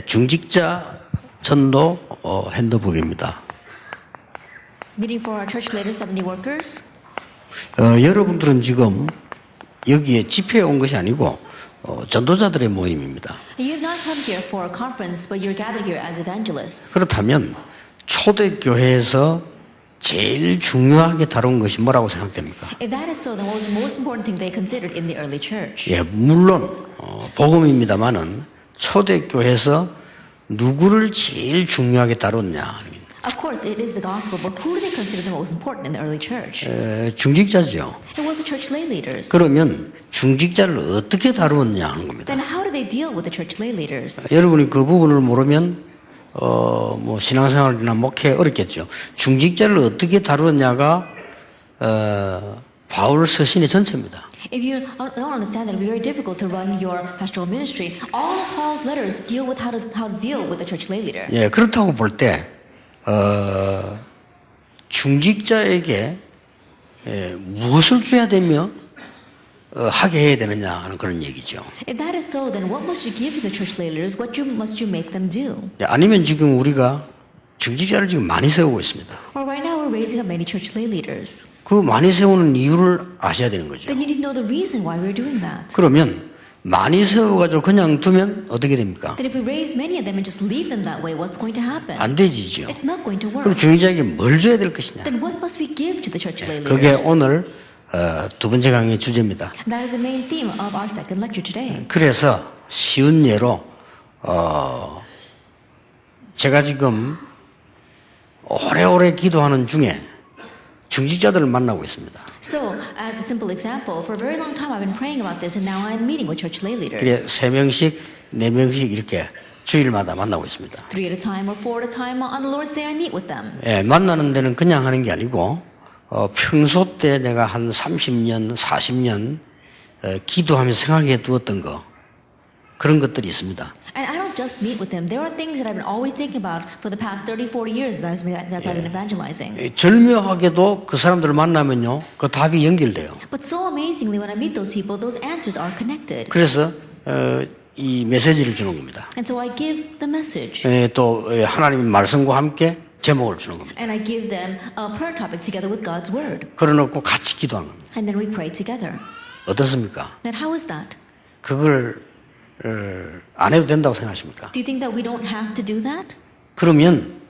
중직자 전도 핸드북입니다. Meeting for our church leaders, 70 workers. 여러분들은 지금 여기에 집회에 온 것이 아니고 전도자들의 모임입니다. You have not come here for a conference, but you're gathered here as evangelists. 그렇다면 초대교회에서 제일 중요하게 다룬 것이 뭐라고 생각됩니까? If that is so, then what was the most important thing they considered in the early church? 예, 물론 복음입니다만은 초대교회에서 누구를 제일 중요하게 다뤘냐? Of course, it is the gospel, but who do they consider the most important in the early church? 중직자죠. It was the church lay leaders. 그러면 중직자를 어떻게 다루었냐 하는 겁니다. Then how do they deal with the church lay leaders? 여러분이 그 부분을 모르면 뭐 신앙생활이나 목회 어렵겠죠. 중직자를 어떻게 다루었냐가 바울 서신의 전체입니다. If you don't understand that, it will be very difficult to run your pastoral ministry. All of Paul's letters deal with how to deal with the church lay leader. 예, 그렇다고 볼 때 중직자에게 무엇을 줘야 되며 하게 해야 되느냐 하는 그런 얘기죠. If that is so, then what must you give to the church lay leaders? What must you make them do? 아니면 지금 우리가 중직자를 지금 많이 세우고 있습니다. Well, right now we're raising up many church lay leaders. 그 많이 세우는 이유를 아셔야 되는 거죠. Then you need to know the reason why we're doing that. 그러면 많이 세워가지고 그냥 두면 어떻게 됩니까? Then if we raise many of them and just leave them that way, what's going to happen? 안 되지죠. It's not going to 그럼 work. 중직자에게 뭘 줘야 될 것이냐? Then what must we give to the church lay 그게 leaders? 오늘 두 번째 강의 주제입니다. That is the main theme of our second lecture today. 그래서 쉬운 예로 제가 지금 오래오래 기도하는 중에 중직자들을 만나고 있습니다. So, as a simple example, for a very long time I've been praying about this, and now I'm meeting with church lay 그래 leaders. 3명씩 4명씩 이렇게 주일마다 만나고 있습니다. 3 at a time or 4 at a time. On the Lord's Day, I meet with them. 예, 만나는 데는 그냥 하는 게 아니고 평소 때 내가 한 30년, 40년 기도하면서 생각해 두었던 거 그런 것들이 있습니다. And I don't just meet with them. There are things that I've been always thinking about for the past 30, 40 years as I've been evangelizing. 절묘하게도 그 사람들을 만나면요, 그 답이 연결돼요. But so amazingly, when I meet those people, those answers are connected. 그래서 이 메시지를 주는 겁니다. And so I give the message. 또 하나님의 말씀과 함께 제목을 주는 겁니다. And I give them a prayer topic together with God's word. 그래놓고 같이 기도하는 겁니다. And then we pray together. 어떻습니까? Then how is that? 그걸 안 해도 된다고 생각하십니까? Do you think that we don't have to do that? 그러면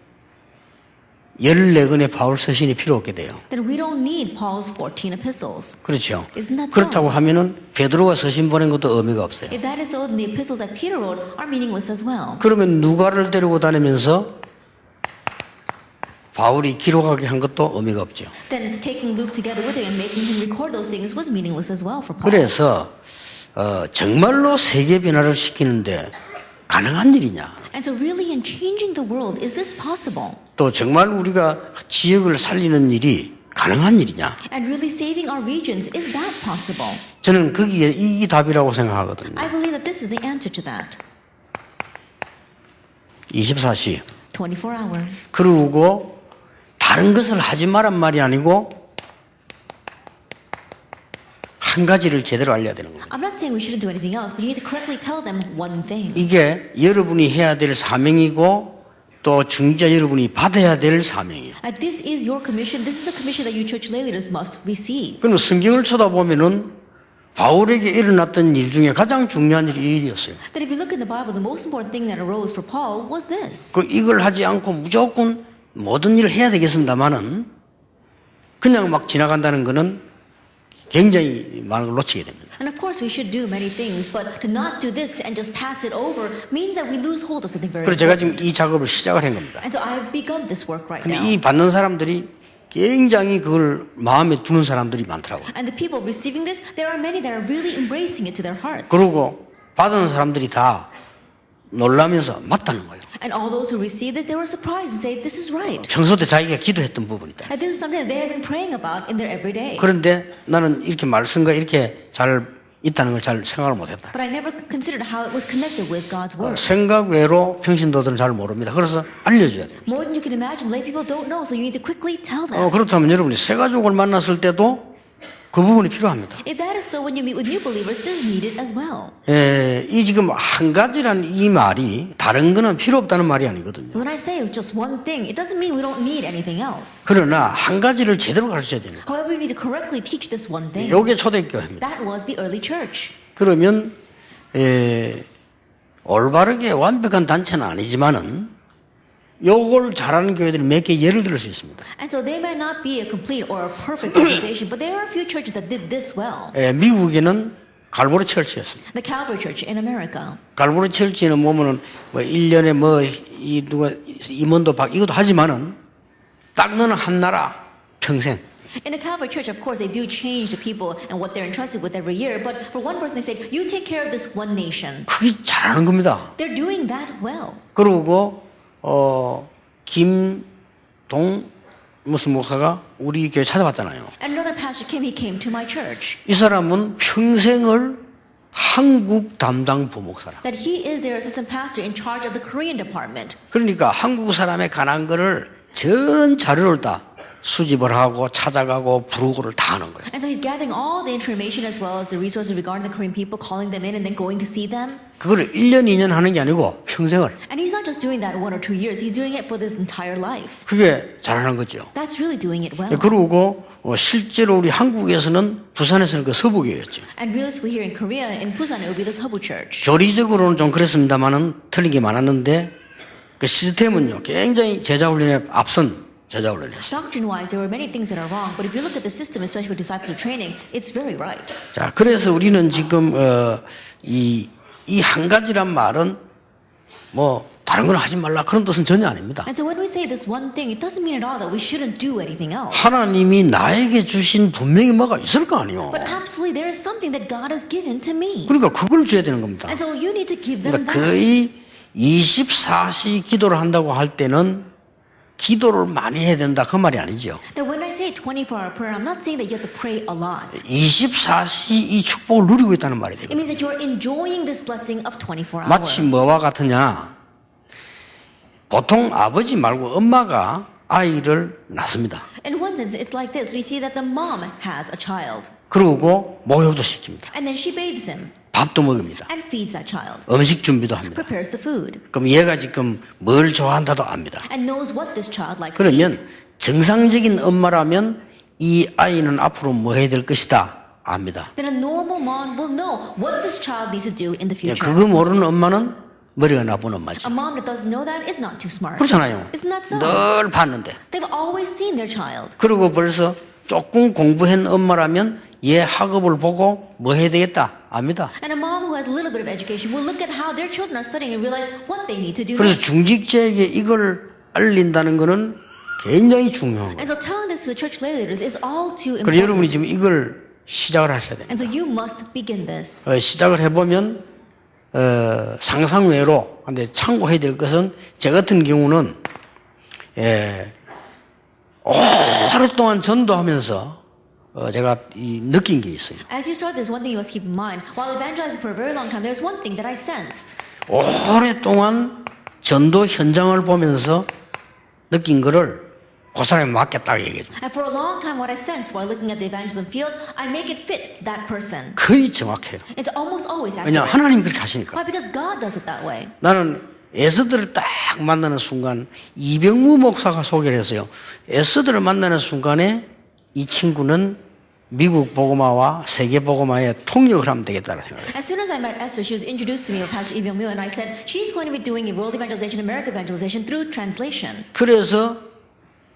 14권의 바울 서신이 필요 없게 돼요. Then we don't need Paul's 14 epistles. 그렇죠. Isn't that so? 그렇다고 하면은 베드로가 서신 보낸 것도 의미가 없어요. If that is so, then the epistles that Peter wrote are meaningless as well. 그러면 누가를 데리고 다니면서 바울이 기록하게 한 것도 의미가 없죠. Then taking Luke together with him and making him record those things was meaningless as well for Paul. 그래서 정말로 세계 변화를 시키는데 가능한 일이냐? And so really in changing the world, is this possible? 또 정말 우리가 지역을 살리는 일이 가능한 일이냐? And really saving our regions, is that possible? 저는 거기에 이 답이라고 생각하거든요. I believe that this is the answer to that. 24시. 24 hour. 그러고 다른 것을 하지 말란 말이 아니고 한 가지를 제대로 알려야 되는 겁니다. I'm not saying we shouldn't do anything else, but you need to correctly tell them one thing. 이게 여러분이 해야 될 사명이고 또 중직자 여러분이 받아야 될 사명이에요. And this is your commission. This is the commission that you church lay leaders must receive. 그럼 성경을 쳐다보면은 바울에게 일어났던 일 중에 가장 중요한 일이 이 일이었어요. That if you look in the Bible, the most important thing that arose for Paul was this. 이걸 하지 않고 무조건 모든 일을 해야 되겠습니다만은 그냥 막 지나간다는 거는 굉장히 많은 걸 놓치게 됩니다. And of course we should do many things, but to not do this and just pass it over means that we lose hold of something very 그래서 제가 important. 지금 이 작업을 시작을 한 겁니다. And so I've begun this work right 근데 now. 이 받는 사람들이 굉장히 그걸 마음에 두는 사람들이 많더라고요. And the people receiving this, there are many that are really embracing it to their hearts. 그리고 받은 사람들이 다 놀라면서 맞다는 거예요. And all those who receive this, they were surprised and say, this is right. 평소 때 자기가 기도했던 부분이다. And this is something that they have been praying about in their everyday. 그런데 나는 이렇게 말씀과 이렇게 잘 있다는 걸 잘 생각을 못했다. But I never considered how it was connected with God's word. 생각 외로 평신도들은 잘 모릅니다. 그래서 알려줘야 됩니다. More than you can imagine, lay people don't know, so you need to quickly tell them. 그렇다면 여러분이 새 가족을 만났을 때도 그 부분이 필요합니다. If that is so, when you meet with new believers, this is needed as well. 이 지금 한 가지란 이 말이 다른 거는 필요 없다는 말이 아니거든요. When I say just one thing, it doesn't mean we don't need anything else. 그러나 한 가지를 제대로 가르쳐야 됩니다. However, we need to correctly teach this one thing. 이게 초대교회입니다. That was the early church. 그러면 올바르게 완벽한 단체는 아니지만은 요걸 잘하는 교회들이 몇 개 예를 들을 수 있습니다. And so they might not be a complete or a perfect organization, but there are a few churches that did this well. 미국에는 갈보리 철치였습니다. The Calvary Church in America. 갈보리 철치는 보면은 뭐 1년에 뭐 이 누가 임원도 이것도 하지만은 딱 너는 한 나라 평생. In the Calvary Church, of course, they do change the people and what they're entrusted with every year. But for one person, they say, you take care of this one nation. 그게 잘하는 겁니다. They're doing that well. 그리고 김동 무슨 목사가 우리 교회 찾아봤잖아요. And another pastor Kim, he came to my church. 이 사람은 평생을 한국 담당 부목사라. That he is their assistant pastor in charge of the Korean department. 그러니까 한국 사람에 관한 거를 전 자료를 다 수집을 하고 찾아가고 부르고를 다 하는 거예요. And so he's gathering all the information as well as the resources regarding the Korean people, calling them in and then going to see them. 그거를 1년, 2년 하는 게 아니고 평생을. And he's not just doing that 1 or 2 years, he's doing it for this entire life. 그게 잘하는 거죠. That's really doing it well. 그리고 실제로 우리 한국에서는 부산에서는 그 서부교회였죠. And realistically here in Korea, in Busan, it would be the Seobu Church. 교리적으로는 좀 그랬습니다만은 틀린 게 많았는데 그 시스템은요 굉장히 제자훈련에 앞선 제자훈련이었어요. Doctrine-wise, there were many things that are wrong, but if you look at the system, especially for discipleship training, it's very right. 자, 그래서 우리는 지금 이 한 가지란 말은 뭐 다른 건 하지 말라 그런 뜻은 전혀 아닙니다. And so when we say this one thing, it doesn't mean at all that we shouldn't do anything else. 하나님이 나에게 주신 분명히 뭐가 있을 거 아니에요. But absolutely, there is something that God has given to me. 그러니까 그걸 줘야 되는 겁니다. And so you need to give them 그러니까 that. 거의 24시 기도를 한다고 할 때는 기도를 많이 해야 된다 그 말이 아니죠. That when I say 24-hour prayer, I'm not saying that you have to pray a lot. 24시 이 축복을 누리고 있다는 말이 It 되거든요. means that you're enjoying this blessing of 24 마치 hours. 뭐와 같으냐. 보통 아버지 말고 엄마가 아이를 낳습니다. In one sense, it's like this. We see that the mom has a child, 그리고 목욕도 시킵니다. and then she bathes him 밥도 먹입니다. and feeds that child, 음식 준비도 합니다. prepares the food, 그럼 얘가 지금 뭘 좋아한다도 압니다. and knows what this child likes to eat. 그러면 정상적인 엄마라면 이 아이는 앞으로 뭐 해야 될 것이다 압니다. Then a normal mom will know what this child needs to do in the future. 그거 모르는 엄마는 머리가 나쁜 엄마죠. A mom that doesn't know that is not too smart. 그렇잖아요. Isn't that so? 늘 봤는데. They've always seen their child. 그리고 벌써 조금 공부한 엄마라면 얘 학업을 보고 뭐 해야 되겠다 압니다. And a mom who has a little bit of education will look at how their children are studying and realize what they need to do 그래서 next. 중직자에게 이걸 알린다는 것은 굉장히 중요한 거예요. And so telling this to the church lay leaders is all too 그래서 important. 여러분이 지금 이걸 시작을 하셔야 돼요. And so you must begin this. 시작을 해보면 상상외로 근데 참고해야 될 것은 제 같은 경우는 오랫동안 전도하면서 제가 느낀 게 있어요. As you start this, one thing you must keep in mind, while evangelizing for a very long time, there's one thing that I sensed. 오랫동안 전도 현장을 보면서 느낀 거를 그 사람에 맞겠다고 얘기해 줍니다. And for a long time, what I sensed while looking at the evangelism field, I make it fit that person. 거의 정확해요. It's almost always 왜냐하면 accurate. 하나님 그렇게 하시니까. Why? Because God does it that way. 나는 에스더를 딱 만나는 순간 이병무 목사가 소개를 했어요. 에스더를 만나는 순간에 이 친구는 미국 복음화와 세계 복음화에 통역을 하면 되겠다는 생각을 했어요. As soon as I met Esther, she was introduced to me by Pastor Lee Byung-Mu, and I said, she's going to be doing world evangelization, American evangelization through translation. 그래서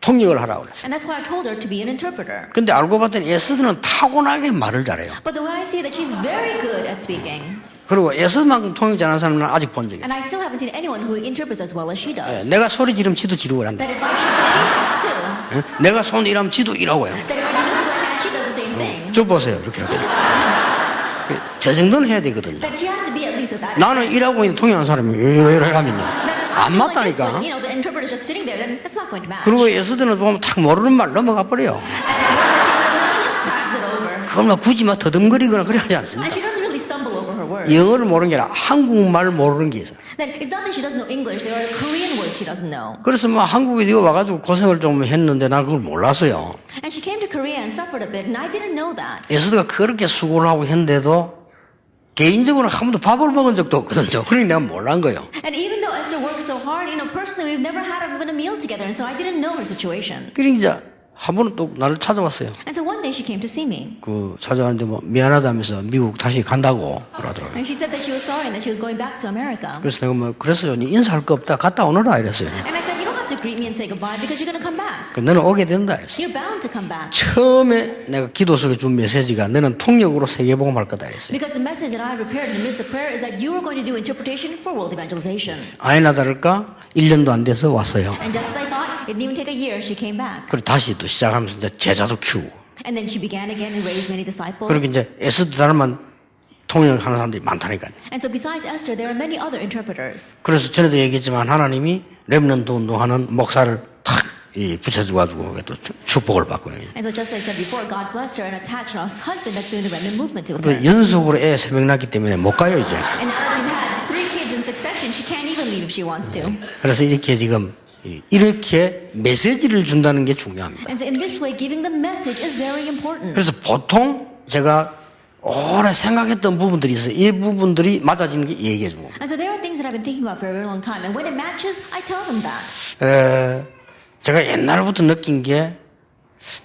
통역을 하라고 그랬어요. And that's why I told her to be an interpreter. 근데 알고 봤더니 에스더는 타고나게 말을 잘해요. But the way I see that she's very good at speaking. 그리고 에스더만큼 통역 잘하는 사람은 아직 본 적이 없어요. And I still haven't seen anyone who interprets as well as she does. 내가 소리 지르면 지도 지르고 한다. That if I shout, she shouts too. 내가 손 일하면 지도 일하고 해요. That if I do this with my hand, she does the same thing. 저 보세요. 이렇게. 저 정도는 해야 되거든요. That she has to be at least at that. 나는 일하고 있는 통역하는 사람이 이러이러 하면요. That 안 if I'm doing this 맞다니까. one, you know, the interpreter's just sitting there, then it's not going to match. 그리고 에스더는 보면 탁 모르는 말 넘어가 버려요. She just passes it over. 그걸 막 굳이 막 더듬거리거나 그래 하지 And 않습니다. she doesn't really stumble over her words. 영어를 모르는 게 아니라 한국말 모르는 게 있어요. Then it's not that she doesn't know English. There are Korean words she doesn't know. 그래서 뭐 한국에 이거 와가지고 고생을 좀 했는데 난 그걸 몰랐어요. And she came to Korea and suffered a bit, and I didn't know that. 에스더가 그렇게 수고를 하고 했는데도 개인적으로 한 번도 밥을 먹은 적도 없거든요. 그러니까 내가 몰란 거예요. And even though Esther worked so hard, personally, we've never had even a meal together, and so I didn't know her situation. 그러니까 한 번은 또 나를 찾아왔어요. And so one day she came to see me. 그 찾아왔는데 뭐 미안하다면서 미국 다시 간다고 그러더라고요. And she said that she was sorry and that she was going back to America. 그래서 내가 뭐 그랬어요. 네 인사할 거 없다. 갔다 오너라 이랬어요. And I said, you don't have to greet me and say goodbye because you're going to come back. 너는 오게 된다 이랬어요. You're bound to come back. 처음에 내가 기도 속에 준 메시지가 너는 통역으로 세계복음 할 거다 이랬어요. Because the message that I prepared in the midst of prayer is that you are going to do interpretation for world evangelization. 아니나 다를까 1년도 안 돼서 왔어요. And just as I thought, it didn't even take a year, she came back. 그리고 다시 또 시작하면서 이제 제자도 키우고. And then she began again and raised many disciples. 그리고 이제 에스더 닮은 통역하는 사람들이 많다니까요. And so besides Esther, there are many other interpreters. 그래서 전에도 얘기했지만 하나님이 렘넌트 운동하는 목사를 탁 붙여줘가지고 또 축복을 받고. And so just like I said before, God blessed her and attached her husband that's doing the remnant movement to 그 her. 연속으로 애 3명 낳기 때문에 못 가요 이제. And now that she's had 3 kids in succession, she can't even leave if she wants to. 그래서 이렇게 지금 이렇게 메시지를 준다는 게 중요합니다. And so in this way, giving the message is very important. 그래서 보통 제가 오래 생각했던 부분들이 있어요. 이 부분들이 맞아지는 게 얘기해 주고. And so there are things that I've been thinking about for a very long time. And when it matches, I tell them that. 제가 옛날부터 느낀 게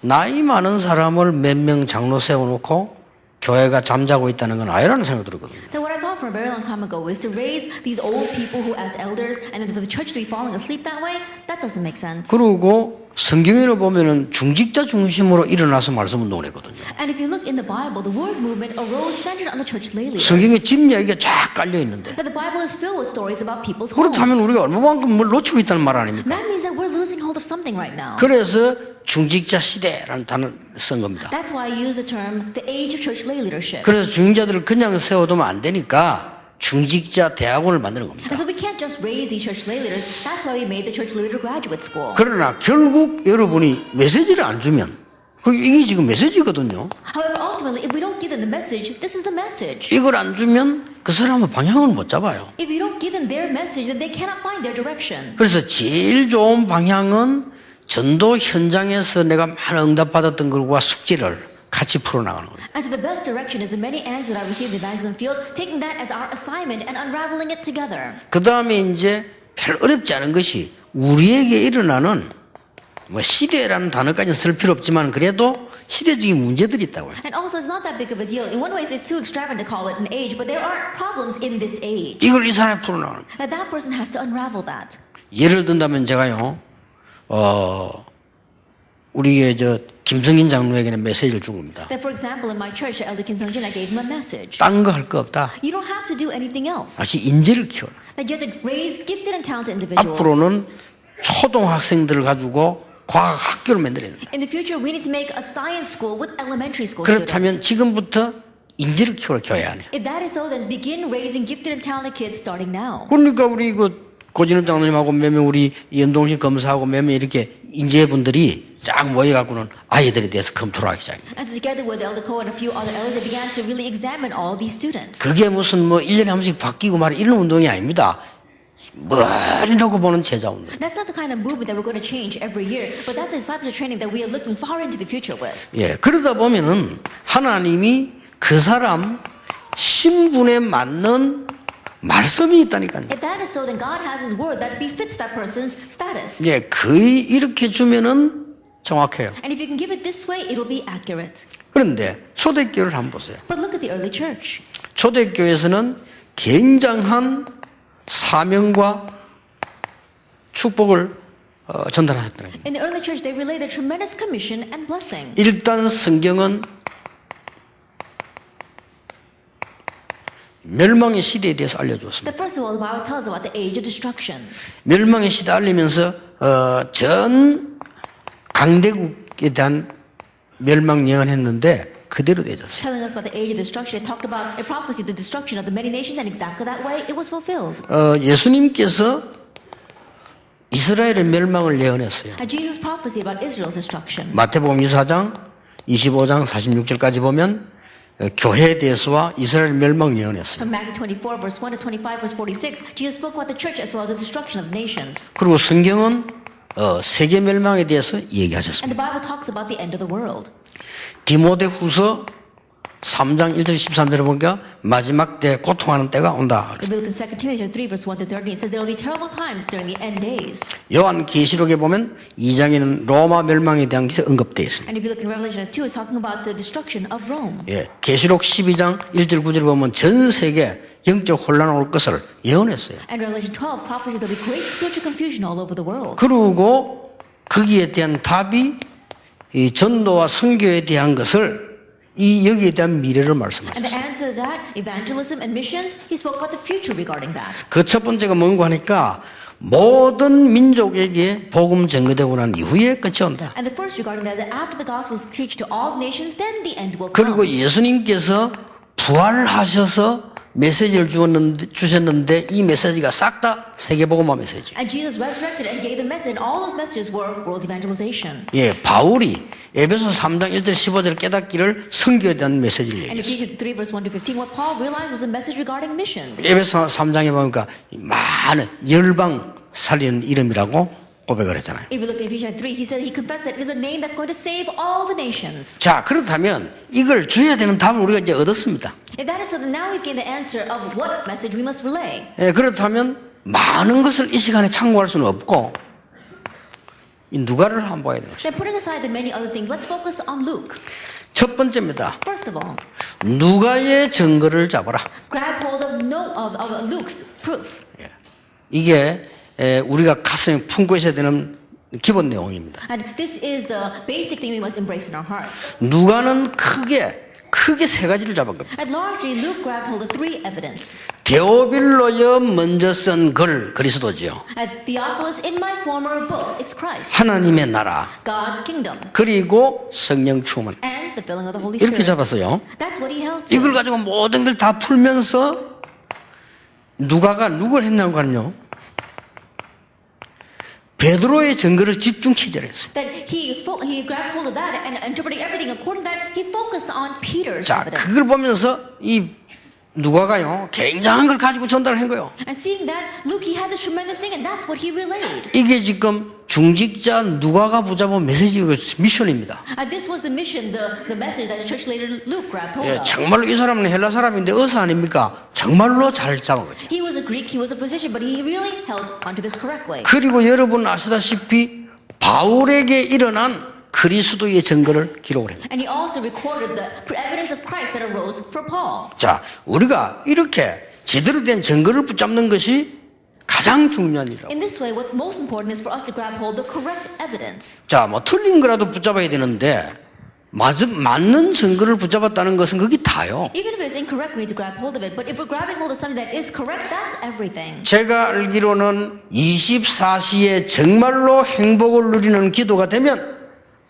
나이 많은 사람을 몇 명 장로 세워놓고 교회가 잠자고 있다는 건 아니라는 생각이 들었거든요. So what I thought for a very long time ago is to raise these old people who as elders and then for the church to be falling asleep that way, that doesn't make sense. 그리고 성경에는 보면은 중직자 중심으로 일어나서 말씀 운동을 했거든요. And if you look in the Bible, the word movement arose centered on the church lay leaders. 성경에 집 이야기가 쫙 깔려 있는데 But the Bible is filled with stories about people's homes. 그렇다면 우리가 얼마만큼 뭘 놓치고 있다는 말 아닙니까? That means that we're losing hold of something right now. 그래서 중직자 시대라는 단어를 쓴 겁니다. That's why I use the term the age of church lay leadership. 그래서 중직자들을 그냥 세워두면 안 되니까 중직자 대학원을 만드는 겁니다. And so we can't just raise these church lay leaders. That's why we made the church lay leader graduate school. 그러나 결국 여러분이 메시지를 안 주면 이게 지금 메시지거든요. However, ultimately, if we don't give them the message, this is the message. 이걸 안 주면 그 사람은 방향을 못 잡아요. If you don't give them their message, then they cannot find their direction. 그래서 제일 좋은 방향은 전도 현장에서 내가 많은 응답받았던 것과 숙제를 같이 풀어나가는 거예요. And so the best direction is the many answers that I received in the evangelism field, taking that as our assignment and unraveling it together. 그 다음에 이제 별 어렵지 않은 것이 우리에게 일어나는 뭐 시대라는 단어까지는 쓸 필요 없지만 그래도 시대적인 문제들이 있다고요. And also, it's not that big of a deal. In one way, it's too extravagant to call it an age, but there are problems in this age. 이걸 이 사람이 풀어나가는 거예요. That person has to unravel that. 예를 든다면 제가요, 우리의 김성인 장로에게는 메시지를 준 겁니다. That, for example, in my church, Elder Kim Sung-jin, I gave him a message. 딴 거 할 거 없다. You don't have to do anything else. 다시 인재를 키워라. That you have to raise gifted and talented individuals. 앞으로는 초등학생들을 가지고 과학 학교를 만들어야 된다. In the future, we need to make a science school with elementary school 그렇다면 students. 지금부터 인재를 키워라 교회 안에. If that is so, then begin raising gifted and talented kids starting now. 그러니까 우리 고진업 장로님하고 몇 명 우리 연동식 검사하고 몇 명 이렇게 인재분들이 쫙 모여갖고는 아이들에 대해서 검토를 하기 시작해요. And so together with Elder Ko and a few other elders, they began to really examine all these students. 그게 무슨 1년에 한 번씩 바뀌고 말이 이런 운동이 아닙니다. 머리 놓고 보는 제자 운동. That's not the kind of movement that we're going to change every year, but that's the discipleship training that we are looking far into the future with. 예, 그러다 보면은 하나님이 그 사람 신분에 맞는 말씀이 있다니까요. If that is so, then God has His word that befits that person's status. 예, 거의 이렇게 주면은 정확해요. And if you can give it this way, it'll be accurate. 그런데 초대교회를 한번 보세요. But look at the early church. 초대교회에서는 굉장한 사명과 축복을 전달하셨다는 거예요. In the early church, they relayed a tremendous commission and blessing. 일단 성경은 멸망의 시대에 대해서 알려주었습니다. The first of all, the Bible tells about the age of destruction. 멸망의 시대 알리면서 전 강대국에 대한 멸망 예언했는데 그대로 되졌어요. Telling us about the age of destruction, it talked about a prophecy, the destruction of the many nations, and exactly that way it was fulfilled. 예수님께서 이스라엘의 멸망을 예언했어요. And Jesus' prophecy about Israel's destruction. 마태복음 24장 25장 46절까지 보면 교회에 대해서와 이스라엘 멸망 예언했어요. From Matthew 24, verse 1 to 25, verse 46, Jesus spoke about the church as well as the destruction of nations. 그리고 성경은 세계 멸망에 대해서 얘기하셨습니다. And the Bible talks about the end of the world. 디모데후서 3장 1절 13절에 보니까 마지막 때 고통하는 때가 온다. If we look at 2 Timothy 3, verse 1 to 13, it says there will be terrible times during the end days. 요한 계시록에 보면 2장에는 로마 멸망에 대한 것이 언급되어 있습니다. And if you look in Revelation 2, it's talking about the destruction of Rome. 예, 계시록 12장 1절 9절에 보면 전 세계 영적 혼란 올 것을 예언했어요. And Revelation 12 prophesies there will be great spiritual confusion all over the world. 그리고 거기에 대한 답이 이 전도와 선교에 대한 것을 이 여기에 대한 미래를 And 말씀하셨어요. the answer to that, evangelism and missions, he spoke about the future regarding that. 그 첫 번째가 뭔가 하니까 모든 민족에게 복음 전거되고 난 이후에 끝이 온다. And the first regarding that is that after the gospel is preached to all nations, then the end will 그리고 come. 예수님께서 부활하셔서 메시지를 주셨는데 이 메시지가 싹 다 세계복음화 메시지. And Jesus resurrected and gave the message, and all those messages were world evangelization. 예, 바울이 에베소 3장 1절 15절 깨닫기를 선교에 대한 메시지를 And 얘기했어요. Ephesians 3, verse 1 to 15, what Paul realized was a message regarding missions. 에베소 3장에 보니까 많은 열방 살리는 이름이라고 고백을 했잖아요. If you look at Ephesians 3, he said he confessed that it is a name that's going to save all the nations. 자, 그렇다면 이걸 줘야 되는 답을 우리가 이제 얻었습니다. If that is so, then now we've gained the answer of what message we must relay. 예, 그렇다면 많은 것을 이 시간에 참고할 수는 없고 이 누가를 한번 봐야 되는 것이죠. Then putting aside the many other things, let's focus on Luke. 첫 번째입니다. First of all, 누가의 증거를 잡아라. grab hold of Luke's proof. 이게 우리가 가슴에 품고 있어야 되는 기본 내용입니다. And this is the basic thing we must embrace in our hearts. 누가는 크게 세 가지를 잡은 겁니다. And largely, Luke grabbed hold of three evidence. 데오빌로여 먼저 쓴 글 그리스도지요. At Theophilus, in my former book, it's Christ, 하나님의 나라 God's kingdom, 그리고 성령 충만 and the filling of the Holy 이렇게 Spirit. 잡았어요. That's what he held to. 이걸 가지고 모든 걸 다 풀면서 누가가 누굴 했냐고 하면요. 베드로의 증거를 집중 취재했어요. That he grabbed hold of that and interpreting everything according to that, he focused on Peter's 자, evidence. 그걸 보면서 이 누가가요 굉장한 걸 가지고 전달한 거예요. And seeing that, Luke, he had this tremendous thing, and that's what he relayed. 이게 지금 중직자 누가가 붙잡은 메시지 미션입니다. And this was the mission, the message that the church leader Luke grabbed hold 예, of. 정말로 이 사람은 헬라 사람인데 의사 아닙니까? 정말로 잘 잡은 거죠. He was a Greek, he was a physician, but he really held onto this correctly. 그리고 여러분 아시다시피 바울에게 일어난 그리스도의 증거를 기록을 합니다. And he also recorded the evidence of Christ that arose for Paul. 자, 우리가 이렇게 제대로 된 증거를 붙잡는 것이 가장 중요한 일이라고. In this way, what's most important is for us to grab hold of the correct evidence. 자, 뭐 틀린 거라도 붙잡아야 되는데 맞는 증거를 붙잡았다는 것은 그게 다요. Even if it's incorrect, we need to grab hold of it. But if we're grabbing hold of something that is correct, that's everything. 제가 알기로는 24시에 정말로 행복을 누리는 기도가 되면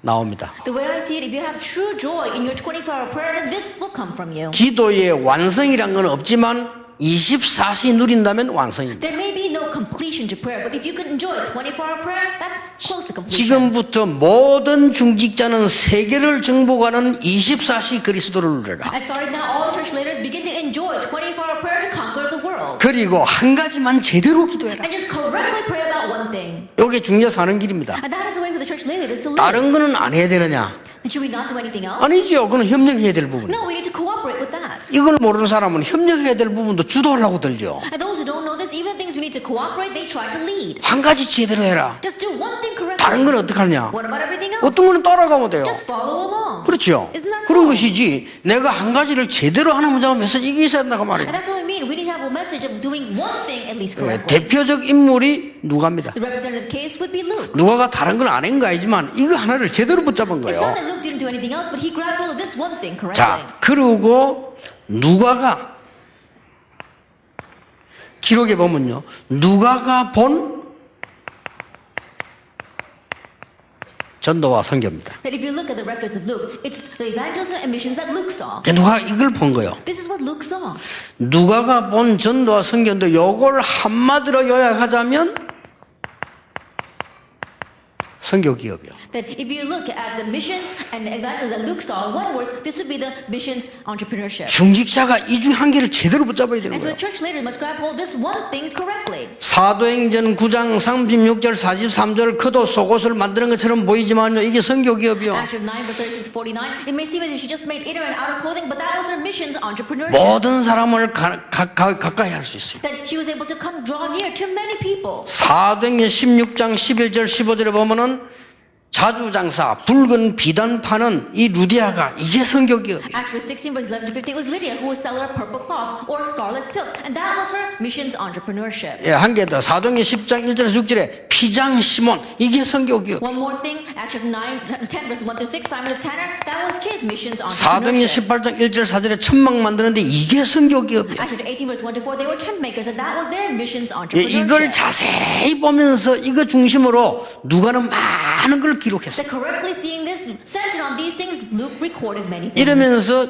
나옵니다. The way I see it, if you have true joy in your 24-hour prayer, then this will come from you. 기도의 완성이란 건 없지만 24시 누린다면 완성입니다. There may be no completion to prayer, but if you can enjoy 24-hour prayer, that's close to completion. 지금부터 모든 중직자는 세계를 정복하는 24시 그리스도를 누려라. And starting now, all the church leaders begin to enjoy 24-hour prayer to conquer the world. 그리고 한 가지만 제대로 기도해라. And just correctly pray about one thing. 이게 중재 사는 길입니다. And that is the way for the church leaders to live. 다른 거는 안 해야 되느냐? And should we not do anything else? 아니죠. 그건 협력해야 될 부분. No, we need to cooperate with that. 이걸 모르는 사람은 협력해야 될 부분도 주도하려고 들죠. And those who don't know this, even things we need to cooperate, they try to lead. 한 가지 제대로 해라. Just do one thing correctly. 다른 건 어떻게 하냐? What about everything else? 어떤 거는 따라가면 돼요. Just follow along. 그렇죠. Isn't that 그런 so? 것이지 내가 한 가지를 제대로 하나 보자면 메시지 이게 있어야 된다고 말이에요. And that's what I mean. We need to have a message of doing one thing at least 예, correctly. 대표적 인물이 누가입니다. The representative case would be Luke. 누가가 다른 건 안 한 거 아니지만 이거 하나를 제대로 붙잡은 It's 거예요. not that Luke didn't do anything else, but he grabbed hold of this one thing correctly. 자, 그리고 누가가 기록에 보면요. 누가가 본 전도와 선교입니다. That if you look at the records of Luke, it's the evangelism and missions that Luke saw. 누가 이걸 본 거예요. This is what Luke saw. 누가가 본 전도와 선교인데 이걸 한마디로 요약하자면 선교 기업이요. That if you look at the missions and evangelism that Luke saw, in one word, this would be the missions entrepreneurship. 중직자가 이 중 한 개를 제대로 붙잡아야 되는 And so 거예요. the church leaders must grab hold of this one thing correctly. 사도행전 9장 36절 43절 겉옷 속옷을 만드는 것처럼 보이지만요, 이게 선교 기업이요. Acts 9 verse 36 49. It may seem as if she just made inner and outer clothing, but that was her missions entrepreneurship. 모든 사람을 가까이 할 수 있어요. That she was able to come draw near to many people. 사도행전 16장 11절 15절에 보면은 자주장사 붉은 비단 파는 이 루디아가 이게 선교 기업이에요. Acts 16 verse 11 to 15 was Lydia who was seller of purple cloth or scarlet silk, and that was her missions entrepreneurship. 예, 한 개 더. 사도행전 10장 1절에서 6절에 피장 시몬 이게 선교 기업. One more thing, Acts 10 verse 1 to 6, Simon the Tanner, that was his missions 사도행전 entrepreneurship. 18장 1절 4절에 천막 만드는데 이게 선교 기업이에요. Acts 18 verse 1 to 4, they were tent makers, and that was their missions 예, 이걸 entrepreneurship. 자세히 보면서 이거 중심으로 누가는 많은 걸 기록했어요. That correctly seeing this, centered on these things, Luke recorded many things. 이러면서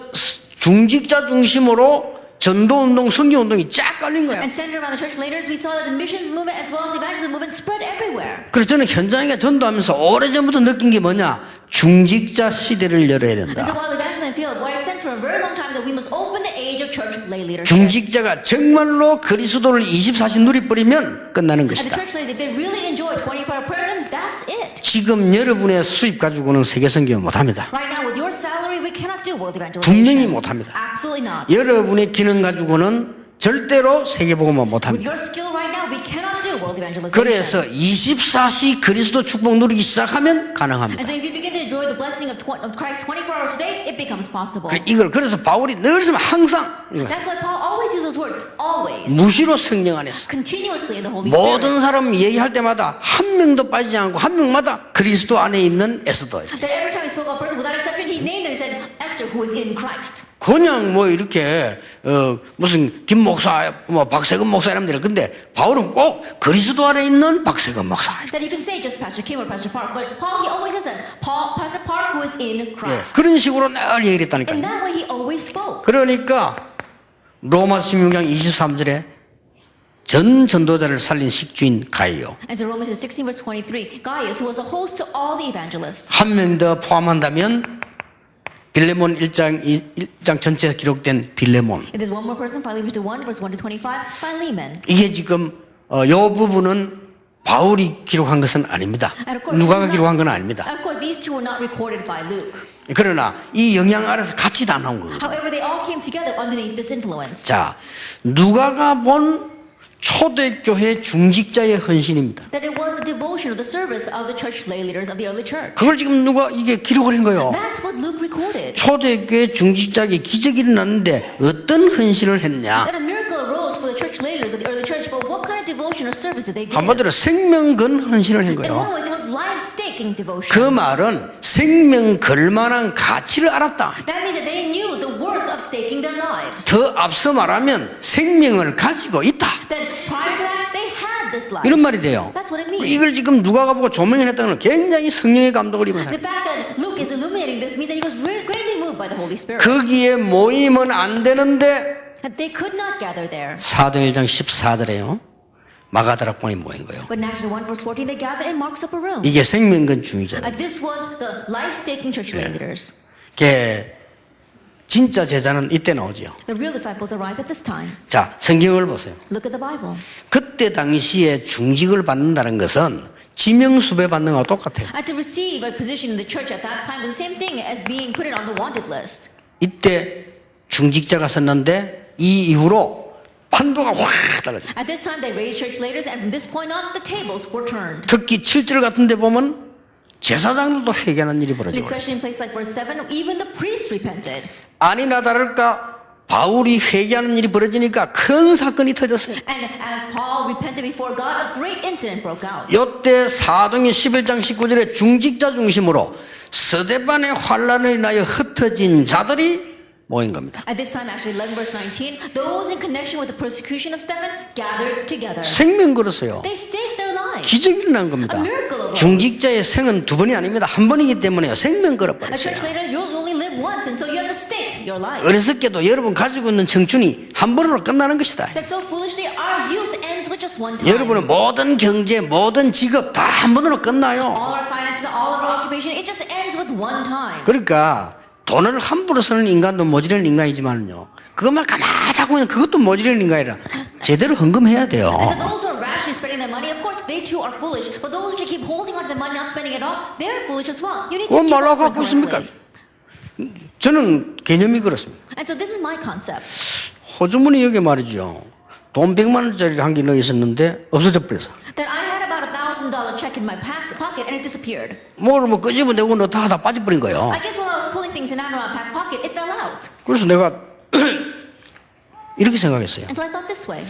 중직자 중심으로 전도운동, 선교운동이 쫙 깔린 거예요. And centered around the church leaders, we saw that the missions movement as well as the evangelism movement spread everywhere. 그래서 저는 현장에 전도하면서 오래전부터 느낀 게 뭐냐? 중직자 시대를 열어야 And so 된다. while evangelism field, what I sensed for a very long time is that we must open the age of church lay leadership. 중직자가 정말로 그리스도를 24시 누려버리면 끝나는 And the 것이다. church leaders, if they really enjoy 24-hour prayer, then that's it. 지금 여러분의 수입 가지고는 세계선교 못합니다. Right now, with your salary, we cannot do world evangelization. 분명히 못합니다. Absolutely not. 여러분의 기능 가지고는 절대로 세계복음화 With 못합니다. your skill right now, we cannot do world evangelization. 그래서 24시 그리스도 축복 누리기 시작하면 And 가능합니다. so if you begin to enjoy the blessing of Christ 24 hours a day, it becomes possible. 그래서 바울이 늘 항상 이거 That's why Paul always uses those words, always, 무시로 성령 안에서 continuously in the Holy 모든 Spirit. 사람 얘기할 때마다 한 명도 빠지지 않고 한 명마다 그리스도 안에 있는 에스더. That every time he spoke about a person, without exception, he named them. He said, Esther, who is in Christ. 그냥 뭐 이렇게 무슨 김 목사, 뭐 박세근 목사 이러면 근데 바울은 꼭 그리스도 안에 있는 박세근 목사. That you can say just Pastor Kim or Pastor Park, but Paul, he always says that. Pastor Park, who is in Christ. 그런 식으로 늘 얘기를 In 했다니까요. that way, he always spoke. 그러니까 로마서 16장 23절에 전 전도자를 살린 식주인 가이요. And so Romans 16 verse 23, Gaius, who was the host to all the evangelists. 한 명 더 포함한다면 빌레몬 1장 전체에 기록된 빌레몬. If there's one more person, Philemon 1 verse 1 to 25, Philemon. 이게 지금 요 부분은 바울이 기록한 것은 아닙니다. And of course, 누가가 this is 기록한 건 not, 아닙니다. and of course, these two were not recorded by Luke. 그러나 이 영향 아래서 같이 다 나온 겁니다. However, they all came together underneath this influence. 자, 누가가 본 초대교회 중직자의 헌신입니다. That it was the devotion or the service of the church lay leaders of the early church. 그걸 지금 누가 이게 기록을 한 거예요. That's what Luke recorded. 초대교회 중직자에게 기적이 일어났는데 어떤 헌신을 했냐? That a miracle arose for the church leaders of the early church, but what kind of devotion or service did they give? 한마디로 생명 건 헌신을 한 In 거예요. one way, it was life-staking devotion. 그 말은 생명 걸 만한 가치를 알았다. That means that they knew the worth of staking their lives. 더 앞서 말하면 생명을 가지고 있다. That prior to that, they had this life. 이런 말이 돼요. That's what it means. 이걸 지금 누가가 보고 조명을 했다는 건 굉장히 성령의 감동을 입은 The 사람. fact that Luke is illuminating this means that he was greatly moved by the Holy Spirit. 거기에 모이면 안 되는데 That they could not gather there. 사도행 1장 14절에요. 마가다락방에 모인 거예요. But in Acts 1 verse 14, they gathered in Mark's upper room. 이게 생명건 중이잖아요. This was the life-staking church leaders. 이게 진짜 제자는 이때 나오죠. The real disciples arise at this time. 자, 성경을 보세요. Look at the Bible. 그때 당시에 중직을 받는다는 것은 지명수배 받는 거와 똑같아요. And to receive a position in the church at that time was the same thing as being put on the wanted list. 이때 중직자가 섰는데 이 이후로 판도가 확 달라져요. At this time, they raised church leaders, and from this point on, the tables were turned. 특히 7절 같은 데 보면 제사장들도 회개하는 일이 벌어져요. Especially in places like verse 7, even the priests repented. 아니나 다를까 바울이 회개하는 일이 벌어지니까 큰 사건이 터졌어요. And as Paul repented before God, a great incident broke out. 이때 사도행전 11장 19절에 중직자 중심으로 스데반의 환란을 인하여 흩어진 자들이 모인 겁니다. At this time, actually, 11 verse 19, those in connection with the persecution of Stephen gathered together. 생명 걸었어요. They staked their lives. 기적이 일어난 겁니다. A miracle arose. 중직자의 생은 두 번이 아닙니다. 한 번이기 때문에 생명 A 걸어버렸어요. church leader, you'll only live once, and so you have to stake your life. 어리석게도 여러분 가지고 있는 청춘이 한 번으로 끝나는 것이다. That so foolishly our youth ends with just one time. 여러분의 모든 경제, 모든 직업 다 한 번으로 끝나요. All our finances, all of our occupation, it just ends with one time. 그러니까 돈을 함부로 쓰는 인간도 모자란 인간이지만요. 그것만 가만히 잡고 있는 그것도 모자란 인간이라 제대로 헌금해야 돼요. And so those who are rashly spending their money, of course, they too are foolish. But those who keep holding on to the money, not spending it all, they're foolish as well. You need to 그건 keep 말로 on 갖고 있습니까? correctly. 저는 개념이 그렇습니다. And so this is my concept. 호주머니 여기 말이죠. 돈 100만 원짜리를 한 개 넣어 있었는데 없어져 버렸어. That I had about $1,000 check in my pocket and it disappeared. 뭐를 뭐 끄집어내고 다 빠져버린 거예요. I guess while I was pulling things in out of my back pocket, it fell out. 그래서 내가 이렇게 생각했어요. And so I thought this way.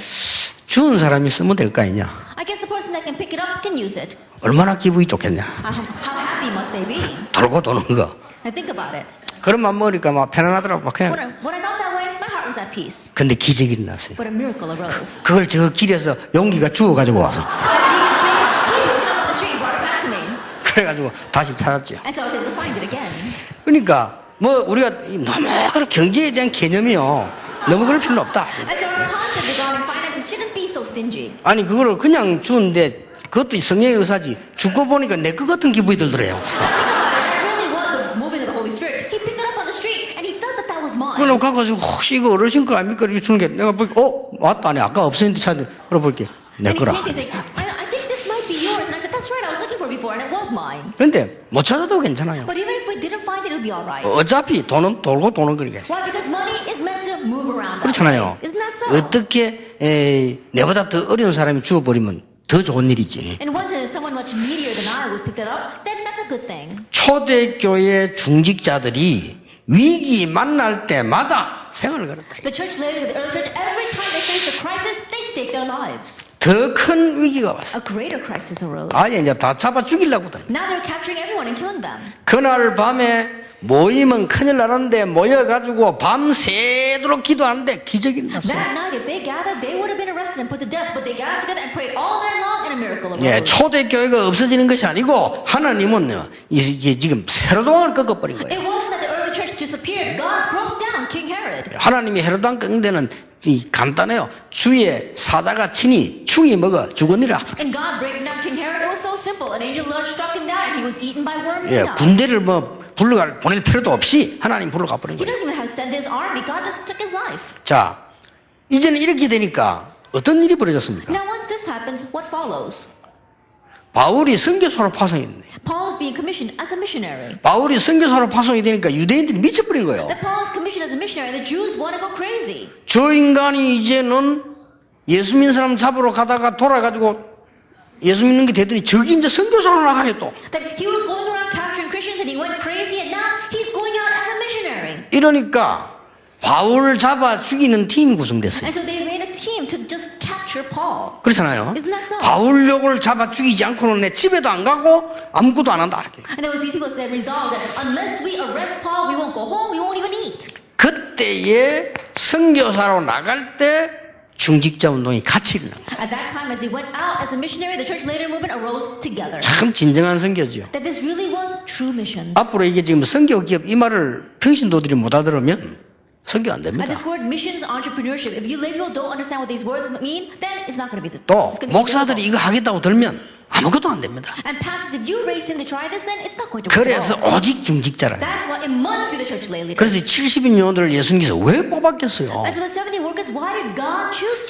주운 사람이 쓰면 될 거 아니냐. I guess the person that can pick it up can use it. 얼마나 기분이 좋겠냐. How happy must they be? 돌고 도는 거. And think about it. 그런 맘 먹으니까 막 편안하더라고. 막 그냥. When I thought that way, my heart was at peace. 근데 기적이 일어났어요. But a miracle arose. 그걸 저 길에서 용기가 주워가지고 와서. He picked it up on the street and brought it back to me. 그래가지고 다시 찾았죠. And so I was able to find it again. 그러니까 뭐 우리가 너무 그런 경제에 대한 개념이요. 너무 그럴 필요는 없다. And so our concept regarding finances shouldn't be so stingy. 아니 그거를 그냥 주는데 그것도 성령의 의사지. 죽고 보니까 내 것 같은 기분이 들더래요. Think about it. That really was the moving of the Holy Spirit. He picked it up on the street and he felt that that was mine. 그럼 가가지고 혹시 이거 어르신 거 아닙니까? 이렇게 주는 게 내가 보니까 맞다. 아니 아까 없었는데 찾는 그래 볼게. 내 And he 거라. picked it and said, I think this might be yours. And I said, that's right. I was looking for it before and it was mine. 근데 못 찾아도 괜찮아요. But even if we didn't find it, it would be all right. 어차피 돈은 돌고 도는 거니까. Why? Because money is meant to move around. 그렇잖아요. Isn't that so? 어떻게 내보다 더 어려운 사람이 주워버리면 더 좋은 일이지. And once someone much needier than I would pick that up, then that's a good thing. 초대교회 중직자들이 위기 만날 때마다 생을 걸었다. The church leaders of the early church, every time they faced a crisis, they staked their lives. 더 큰 위기가 왔어. A greater crisis arose. 아예 이제 다 잡아 죽이려고 다. Now they're capturing everyone and killing them. 그날 밤에 모이면 큰일 나는데 모여가지고 밤새도록 기도하는데 기적이 일어났어요. That night, if they gathered, they would have been arrested and put to death. But they gathered together and prayed all night long, and a miracle arose. 예, 초대교회가 없어지는 것이 아니고 하나님은요 이게 지금 헤로동을 꺾어버린 거예요. It wasn't that the early church disappeared. God broke down King Herod. 하나님이 헤로당 꺾는 데는 간단해요. 주의 사자가 친히 충이 먹어 죽으니라. And God breaking down King Herod, it was so simple. An angel of the Lord struck him down, and he was eaten by worms 예, and died. 군대를 뭐 보낼 필요도 없이 하나님 불러가 버린 He 거예요. doesn't even have to send his army. God just took his life. 자, 이제는 이렇게 되니까 어떤 일이 벌어졌습니까? Now, once this happens, what follows? 바울이 선교사로 파송했네. Paul is being commissioned as a missionary. 바울이 선교사로 파송이 되니까 유대인들이 미쳐버린 거예요. That Paul is commissioned as a missionary, and the Jews want to go crazy. 저 인간이 이제는 예수 믿는 사람 잡으러 가다가 돌아가지고 예수 믿는 게 되더니 저기 이제 선교사로 나가요 또. That he was going around capturing Christians and he went crazy and now he's going out as a missionary. 이러니까 바울을 잡아 죽이는 팀이 구성됐어요. And so they made a team to just capture Paul. 그렇잖아요. Isn't that so? 바울력을 잡아 죽이지 않고는 내 집에도 안 가고 아무것도 안 한다. 이렇게. And there was these people that resolved that unless we arrest Paul, we won't go home, we won't even eat. 그때에 선교사로 나갈 때 중직자 운동이 같이 일어난 거예요. At that time, as he went out as a missionary, the church later movement arose together. 참 진정한 선교죠. That this really was true missions. 앞으로 이게 지금 선교 기업 이 말을 평신도들이 못 알아들으면 선교 안 됩니다. At this word missions entrepreneurship, if you people don't understand what these words mean, then it's not going to be the. 또 it's gonna be 목사들이 difficult. 이거 하겠다고 들면 아무것도 안 됩니다. And pastors, if you raise him to try this, then it's not going to work. 그래서 at all. 오직 중직자라. That's why it must be the church lay leaders. 그래서 70인 요원들을 예수님께서 왜 뽑았겠어요? And so the 70 workers, why did God choose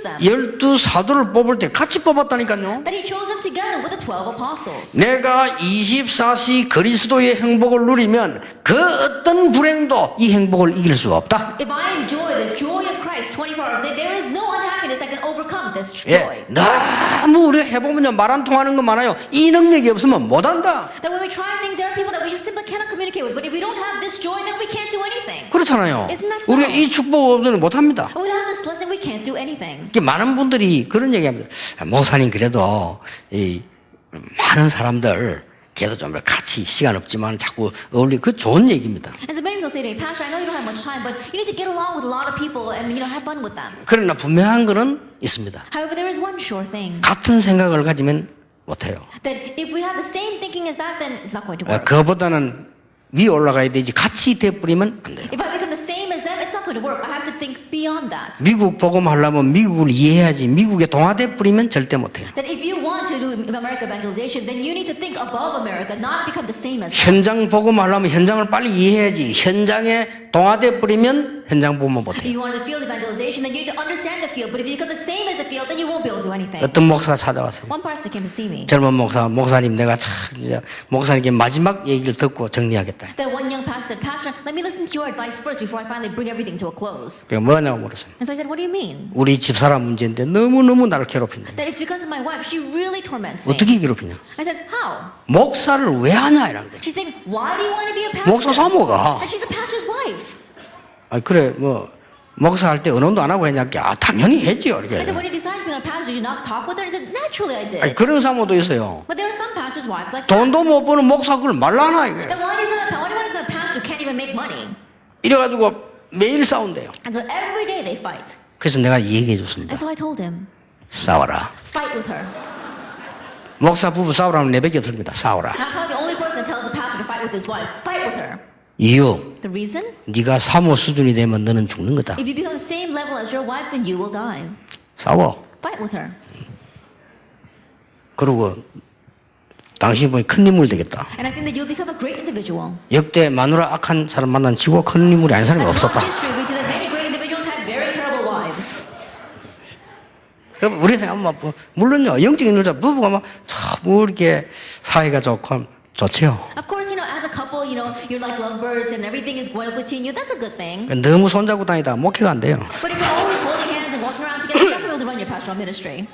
them? 12 사도를 뽑을 때 같이 뽑았다니까요. That he chose them together with the 12 apostles. 내가 24시 그리스도의 행복을 누리면 그 어떤 불행도 이 행복을 이길 수 없다. If I enjoy the joy of Christ 24 hours a day, there is no unhappiness that can overcome this joy. 예, 너무 우리가 해보면요 말 안 통하는 거 많아요. 이 능력이 없으면 못한다. That when we try things, there are people that we just simply cannot communicate with. But if we don't have this joy, then we can't do anything. 그렇잖아요. Isn't that so? 우리가 이 축복 없으면 못합니다. And without this blessing, we can't do anything. 이게 많은 분들이 그런 얘기합니다. 목사님 그래도 이 많은 사람들 걔도 좀 같이 시간 없지만 자꾸 어울리 그 좋은 얘기입니다. And so many people say to me, Pastor, I know you don't have much time, but you need to get along with a lot of people and have fun with them. 그러나 분명한 거는 있습니다. However, there is one sure thing. 같은 생각을 가지면 못해요. That if we have the same thinking as that, then it's not going to work. 그거보다는 위에 올라가야 되지 같이 돼버리면 안 돼요. If I become the same as them, it's not going to work. I have to think beyond that. 미국 복음하려면 미국을 이해해야지 미국에 동화돼 버리면 절대 못해요. That if you want to do America evangelization, then you need to think above America, not become the same as them. 현장 복음하려면 현장을 빨리 이해해야지 현장에 동화돼 버리면 현장 복음 If 못해요. you want the field evangelization, then you need to understand the field. But if you become the same as the field, then you won't be able to do anything. 어떤 목사가 찾아왔어요. One pastor came to see me. 젊은 목사님 내가 참 이제 목사님께 마지막 얘기를 듣고 정리하겠다. That one young pastor said, Pastor, let me listen to your advice first before I finally bring everything to a close. 그게 뭐냐고 물었어요. And so I said, what do you mean? 우리 집사람 문제인데 너무너무 나를 괴롭힌다. That it's because of my wife. She really torments me. 어떻게 괴롭히냐? I said, how? 목사를 왜 하냐 이런 거예요. She's saying, why do you want to be a pastor? 목사 사모가. And she's a pastor's wife. 아 그래 뭐 목사 할 때 언론도 안 하고 했냐? 아 당연히 했지요. I said, 이렇게. when you decided to become a pastor, did you not talk with her? I said, naturally I did. 아니, 그런 사모도 있어요. But there are some pastors' wives like that. 돈도 못 버는 목사 그걸 말라나 이게. Then why do you want to become a pastor who can't even make money? 이래가지고 매일 싸운대요. And so every day they fight. 그래서 내가 얘기해 줬습니다. And so I told him, 싸워라. fight with her. 목사 부부 싸우라면 내밖에 없습니다. 싸워라. I'm probably the only person that tells a pastor to fight with his wife. Fight with her. 이유. The reason? 네가 사모 수준이 되면 너는 죽는 거다. If you become the same level as your wife, then you will die. 싸워. Fight with her. 그리고 당신 보니 큰 인물 되겠다. And I think that you'll become a great individual. 역대 마누라 악한 사람 만난 치고 큰 인물이 아닌 사람이 And in 없었다. history, we see that many great individuals had very terrible wives. 그럼 우리 생각하면 뭐, 물론요 영적인 인물자 부부가 막참 이렇게 사이가 좋지요. Of course, as a couple, you're like lovebirds and everything is going between you. That's a good thing. 너무 손잡고 다니다 목회가 안 돼요. But if you're always holding hands and walking around together, you're not going to be able to run your pastoral ministry.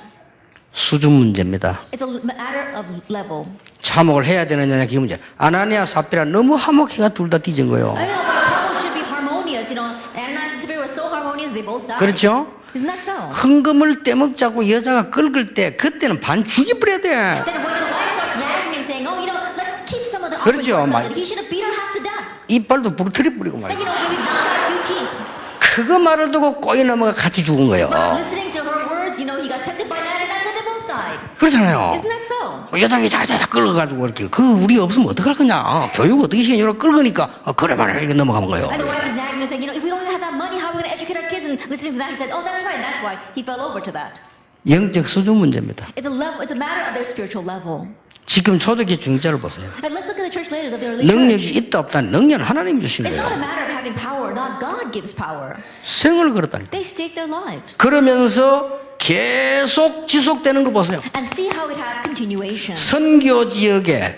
수준 문제입니다. It's a matter of level. 참혹을 해야 되느냐 그게 문제. 아나니아 삽비라 너무 화목해가 둘 다 뒤진 거예요. I know, but a couple should be harmonious. Ananias and Sapphira were so harmonious, they both died. 그렇죠? Isn't that so? 헌금을 떼먹자고 여자가 긁을 때 그때는 반 죽여버려야 돼. Then when the wife starts nagging him, saying, let's keep some of the 그렇죠. offering for ourselves, he should have beat her half to death. 이빨도 부러뜨려 버리고 Then, 말이야. he knocked out a few teeth. 그거 말을 듣고 꼬이 넘어가 같이 죽은 거예요. But listening to her words, he got tempted by that, and that's why they both died. 그렇잖아요. Isn't that so? 여자가 자자자 끌어가지고 이렇게 그 우리 없으면 어떡할 거냐. 교육 어떻게 시키냐. 끌으니까 그래 말이야 이렇게 넘어가는 거예요. And the wife is nagging and saying, if we don't have that money, how are we going to educate our kids? And listening to that, he said, oh, that's right. And that's why he fell over to that. 영적 수준 문제입니다. It's a matter of their spiritual level. 지금 초대교회 중자를 보세요. And let's look at the church leaders of the early 능력이 church. 있다 없다 능력은 하나님 주신 It's not a 거예요. matter of having power or not. God gives power. 생을 걸었다니까. They stake their lives. 그러면서 계속 지속되는 거 보세요. And see how it had continuation. 선교 지역에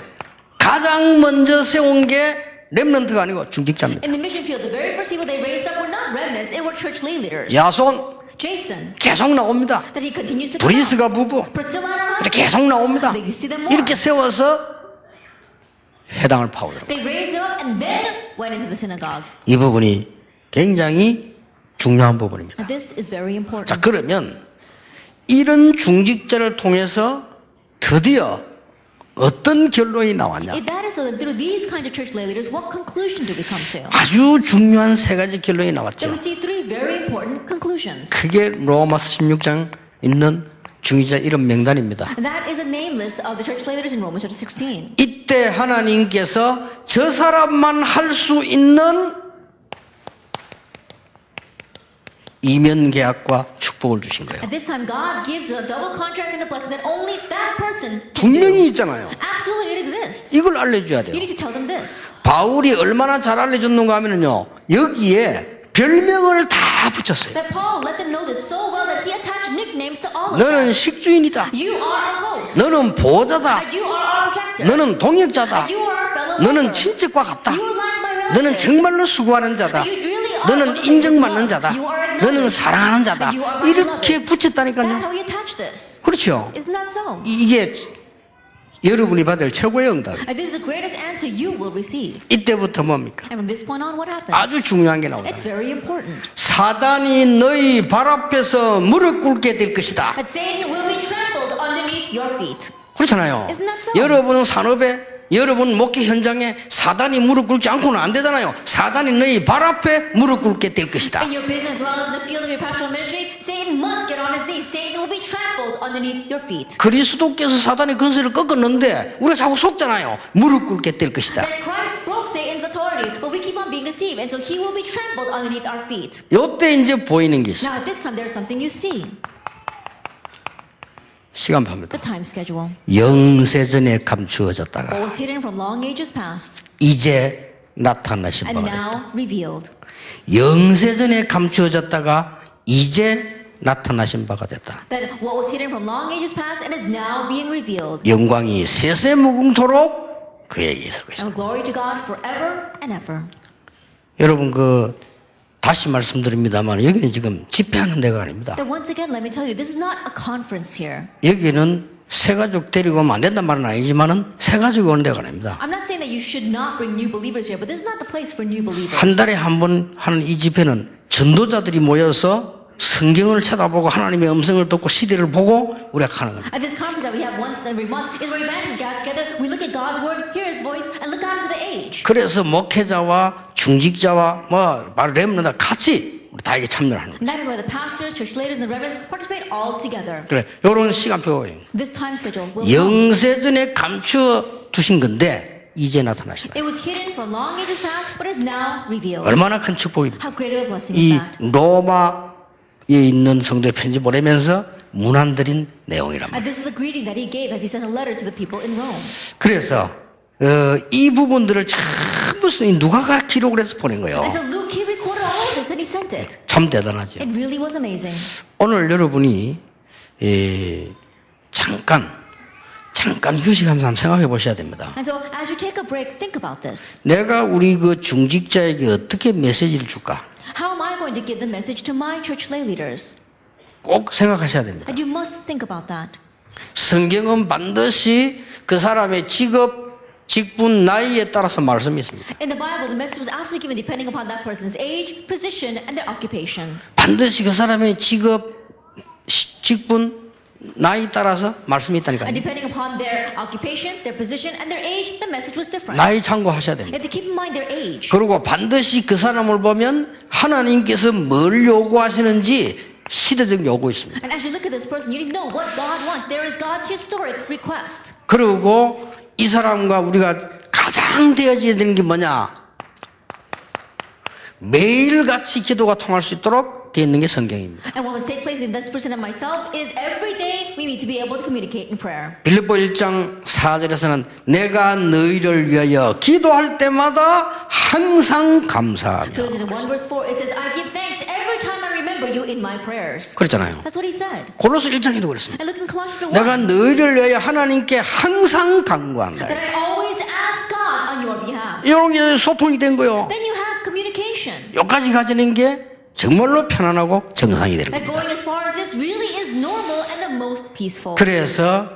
가장 먼저 세운 게 렘넌트가 아니고 중직자입니다. In the mission field, the very first people they raised up were not remnants, they were church lay leaders. 야손 Jason, 계속 나옵니다. that he continues to come. 브리스가 부부 Priscilla and her 이렇게 husband, 계속 나옵니다. you see them more. 이렇게 세워서 회당을 파고들어. They raised them up and then went into the synagogue. 이 부분이 굉장히 중요한 부분입니다. And this is very important. 자 그러면 이런 중직자를 통해서 드디어 어떤 결론이 나왔냐? If that is so, then through these kinds of church lay leaders, what conclusion do we come to? 아주 중요한 세 가지 결론이 Then 나왔죠. we see three very important conclusions. 그게 로마서 16장 있는 중직자 이름 명단입니다. And that is a name list of the church lay leaders in Romans chapter 16. 이때 하나님께서 저 사람만 할 수 있는 이면 계약과 축복을 주신 거예요. At this time, God gives a double contract and a blessing that only that person can 분명히 do. 있잖아요. Absolutely, it exists. 이걸 알려줘야 You 돼요. need to tell them this. 바울이 얼마나 잘 알려줬는가 하면요, 여기에 별명을 다 붙였어요. That Paul let them know this so well that he attached nicknames to all of 너는 them. 식주인이다. You are a host. 너는 보호자다. And you are our protector. 너는 동역자다. And you are our fellow 너는 worker. 친척과 같다. You are like my relative. 너는 정말로 수고하는 자다. And you really are 너는 what the saints 인정받는 love. 자다. You are 너는 acknowledged. 사랑하는 자다. And you are my 이렇게 beloved. That's 붙였다니까요. how you attach this. 그렇죠. Isn't that so? 이게 여러분이 받을 최고의 응답. And this is the greatest answer you will receive. 이때부터 뭡니까? And from this point on, what happens? 아주 중요한 게 나옵니다. It's very important. 사단이 너희 발 앞에서 무릎 꿇게 될 것이다. That Satan will be trampled underneath your feet. 그렇잖아요. Isn't that so? 여러분 산업에 여러분 목회 현장에 사단이 무릎 꿇지 않고는 안 되잖아요. 사단이 너희 발 앞에 무릎 꿇게 될 것이다. In your business as well as in the field of your pastoral ministry, Satan must get on his knees. Satan will be trampled underneath your feet. 그리스도께서 사단의 근세를 꺾었는데 우리가 자꾸 속잖아요. 무릎 꿇게 될 것이다. That Christ broke Satan's authority. prosperity, but we keep on being deceived, and so He will be trampled underneath our feet. 요때 이제 보이는 게 있어요. Now at this time, there's something you see. 시간표입니다. The time schedule. 영세전에 감추어졌다가 What was hidden from long ages past, 이제 나타나신 and 바가 됐다. now revealed. 영세전에 감추어졌다가 이제 나타나신 바가 됐다. That what was hidden from long ages past and is now being revealed. 영광이 세세무궁토록 그에게 있을 것이다. And glory to God forever and ever. 여러분 다시 말씀드립니다만 여기는 지금 집회하는 데가 아닙니다. That once again, let me tell you, this is not a conference here. 여기는 새가족 데리고 오면 안 된단 말은 아니지만은 새가족이 오는 데가 아닙니다. I'm not saying that you should not bring new believers here, but this is not the place for new believers. 한 달에 한 번 하는 이 집회는 전도자들이 모여서 성경을 쳐다보고 하나님의 음성을 듣고 시대를 보고 우리가 하는 겁니다. At this conference that we have once every month is where evangelists gather together, we look at God's word, hear His voice, and look out into the age. 그래서 목회자와 중직자와 렘넌트 같이 우리 다 이게 참여를 하는 And 거죠. that is why the pastors, church leaders, and the reverends participate all together. 그래, 이런 시간표예요. This time schedule will come. 영세전에 감추어 두신 건데 이제 나타나신다. It was hidden from long ages past, but is now revealed. 얼마나 큰 축복입니다. How great of a blessing 이 is that? 로마에 있는 성도에 편지 보내면서 문안드린 내용이란 말이에요. And this was a greeting that he gave as he sent a letter to the people in Rome. 그래서 이 부분들을 전부 누가가 기록을 해서 보낸 거예요. And so Luke, he recorded all of this and he sent it. 참 대단하죠. It really was amazing. 오늘 여러분이 잠깐 휴식하면서 한번 생각해 보셔야 됩니다. And so as you take a break, think about this. 내가 우리 중직자에게 어떻게 메시지를 줄까? How am I going to give the message to my church lay leaders? 꼭 생각하셔야 됩니다. And you must think about that. 성경은 반드시 그 사람의 직업, 직분, 나이에 따라서 말씀이 있습니다. In the Bible, the message was absolutely given depending upon that person's age, position, and their occupation. 반드시 그 사람의 직업, 직분, 나이 따라서 말씀이 있다니까요. And depending upon their occupation, their position, and their age, the message was different. 나이 참고하셔야 You 됩니다. have to keep in mind their age. 그리고 반드시 그 사람을 보면 하나님께서 뭘 요구하시는지 시대적 요구 있습니다. And as you look at this person, you need to know what God wants. There is God's historic request. 그리고 이 사람과 우리가 가장 되어져야 되는 게 뭐냐? 매일같이 기도가 통할 수 있도록 되어 있는 게 성경입니다. And what must take place in this person and myself is every day we need to be able to communicate in prayer. 빌립보 1장 4절에서는 내가 너희를 위하여 기도할 때마다 항상 감사하며 Philippians 1 verse 4, it says, I give thanks every time I remember you in my prayers. 그랬잖아요. That's what he said. 고로스 1장에도 그랬습니다. And look in Colossians 1, 내가 너희를 위하여 하나님께 항상 간구한다. that I always ask God on your behalf. 이런 게 소통이 된 거예요. Then you have communication. 여기까지 가지는 게 정말로 편안하고 정상이 되는 That 겁니다. going as far as this really is normal and the most peaceful. 그래서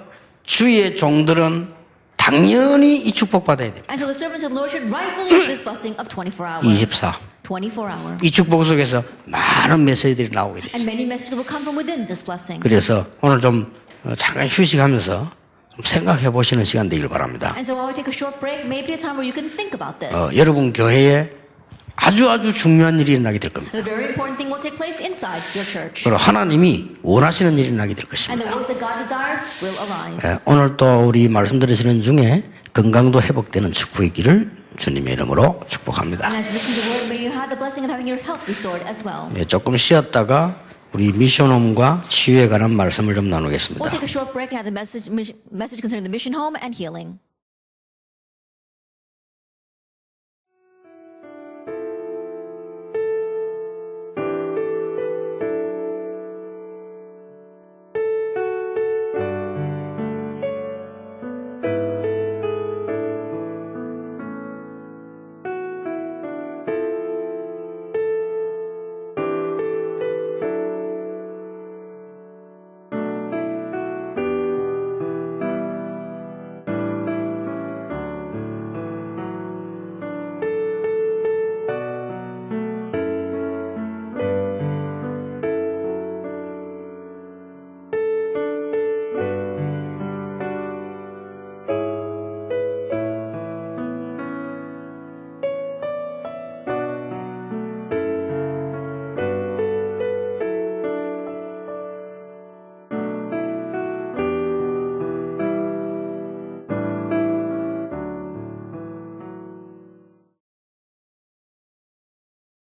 주의 종들은 당연히 이 축복 받아야 됩니다. And so the servants of the Lord should rightfully have this blessing of 24 hours. 24. 24 hours. 이 축복 속에서 많은 메시지들이 나오게 돼요. And many messages will come from within this blessing. 그래서 오늘 좀 잠깐 휴식하면서 좀 생각해 보시는 시간 되길 바랍니다. And so while we take a short break, maybe a time where you can think about this. 여러분 교회에 아주 중요한 일이 일어나게 될 겁니다. The very important thing will take place inside your church. 그리고 하나님이 원하시는 일이 일어나게 될 And 것입니다. the works that God desires will arise. 오늘 또 우리 말씀 들으시는 중에 건강도 회복되는 축복이 있기를 주님의 이름으로 축복합니다. And as you listen to the word, may you have the blessing of having your health restored as well. 조금 쉬었다가 우리 미션홈과 치유에 관한 말씀을 좀 나누겠습니다. We'll take a short break and have the message concerning the mission home and healing.